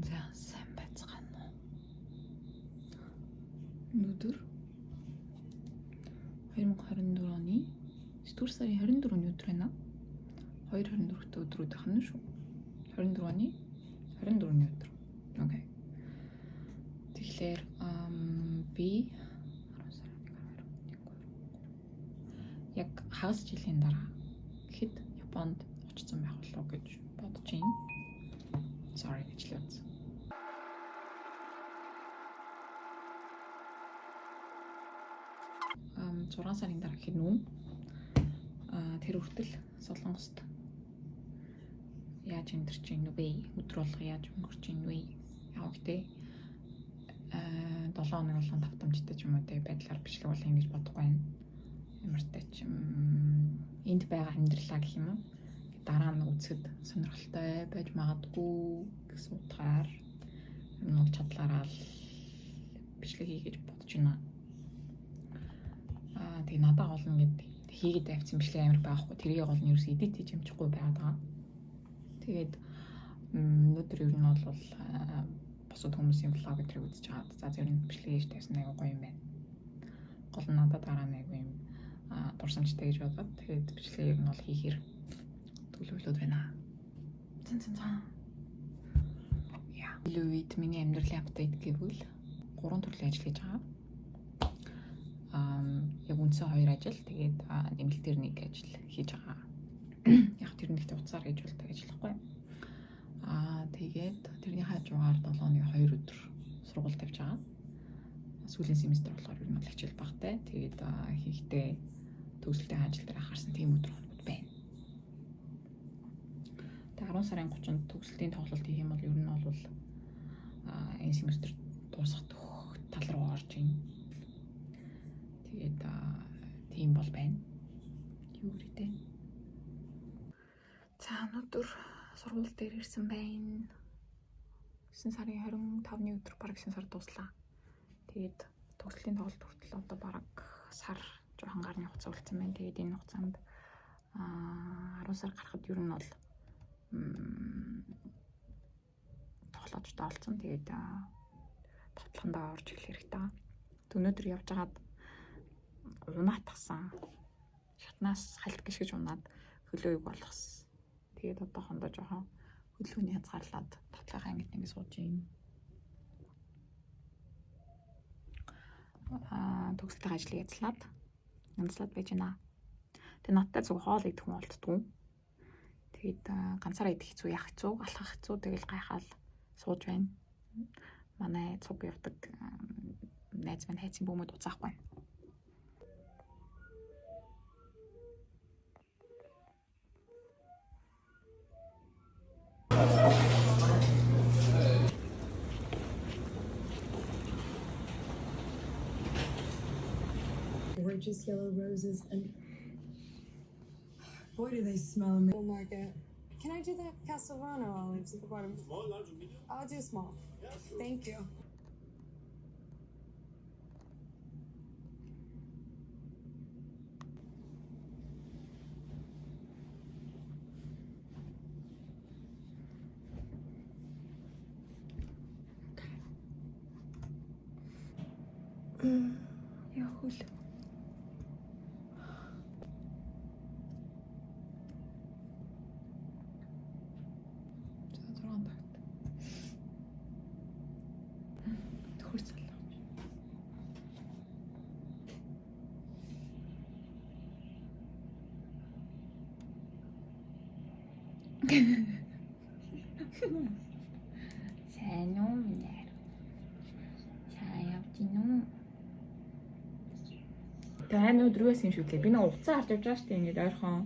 За сайн байцгаана уу. Өнөөдөр 2024 оны 9-р сарын 24-ний өдөр байна. 2/24-т өдрүүд ахна шүү. 24 оны 24-ний өдөр. Окей. Тэгэхээр би 10 сарын 1 яг хагас жилийн дараа гэхэд Японд очсон байх болов гэж бодож байна. Sorry гэжлээ. 6 сарын дараа гэхэд нүүн тэр хүртэл Солонгост яаж амьдарч ийн вэ? Өдөр болго яаж өнгөрч ийн вэ? Яг гэдэг 7 хоног болон давтамжтай ч юм уу те байдлаар бичлэг болох юм гэж бодохгүй байна. Ямар ч тач энд байгаа амьдралаа гэх юм уу дараа нь үзэхэд сонирхолтой байж магадгүй гэсэн утгаар энэ чадлаараа л бичлэг хий гэж бодож байна. Тэгээ надад гол нь ингээд хийгээд авсан бичлэг амар байхгүй. Тэрийг гол нь ерөөс эдит хийж амжихгүй байгаад байгаа. Тэгээд өнөөдөр ер нь бол босод хүмүүсийн влог гэдрийг үзэж чаад за зөв нь бичлэг хийж тавьсан аягүй гоё юм байна. Гол нь надад дараа нь аягүй юм дурсамжтай гэж бодоод тэгээд бичлэгийг нь бол хийхээр төлөвлөд байна. Цан. Яа. Лүвид миний амьдралын апдейт гэвэл 3 төрлийн ажил хийж байгаа. Яг үндсэн 2 ажил тэгээд нэмэлтээр 1 ажил хийж байгаа. Яг тэр нэгт уцаар хийж болдог ажиллахгүй. Тэгээд тэрний хажуугаар 7 оны 2 өдөр сургууль тавьж байгаа. Сүүлийн семестр болохоор ер нь бол хичээл багтай. Тэгээд хийхдээ төгсөлтийн ажил дээр анхаарсан тийм өдөр хоногуд байна. Тэгээд 10 сарын 30-нд төгсөлтийн тоглолт хийх юм бол ер нь бол энэ семестр дуусах тал руу орж ийн. Тэгээд тийм бол байна. Юу гэдэг. За өнөөдөр сургууль дээр ирсэн байна. 9 сарын 25-ны өдөр баг 9 сар дуслаа. Тэгээд төгслийн тоглолт хүртэл одоо баг сар жоохон гарны хугацаа үлдсэн байна. Тэгээд энэ хугацаанд 10 сар гарахад ер нь бол тоглоочтой олцсон. Тэгээд тоглохондоо орж ирэх хэрэгтэй. Өнөөдөр явж байгаад унаатгсан. Шатнаас хальт гიშгэж унаад хөлөөг болгосон. Тэгээд одоохондоо жоохон хөлөөний хязгаарлаад тоглохын ангид ингэ сууж юм. Төгсөлтийн ажлыг яцлаад нэмслаад байж байна. Тэгээд надтай зөв хоол идэх хүн болтдгүй. Тэгээд ганцаараа идэх хэцүү, яах хэцүү, алхах хэцүү тэгэл гайхаал сууж байна. Манай цуг явдаг найз маань хайцсан бөөмөд уцаахгүй байна. Gorgeous yellow roses and boy do they smell amazing. Market. Can I do the Castelvano olives at the bottom? Small, large, or medium? I'll do small. Yeah, sure. Thank you. Яа хөл. Сайн уу минь. Сайн явж гин үү? Тэгээ өдрөөс юм шүү дээ. Би нэг уцаа харж явж байгаа шүү дээ. Ингээд ойрхон.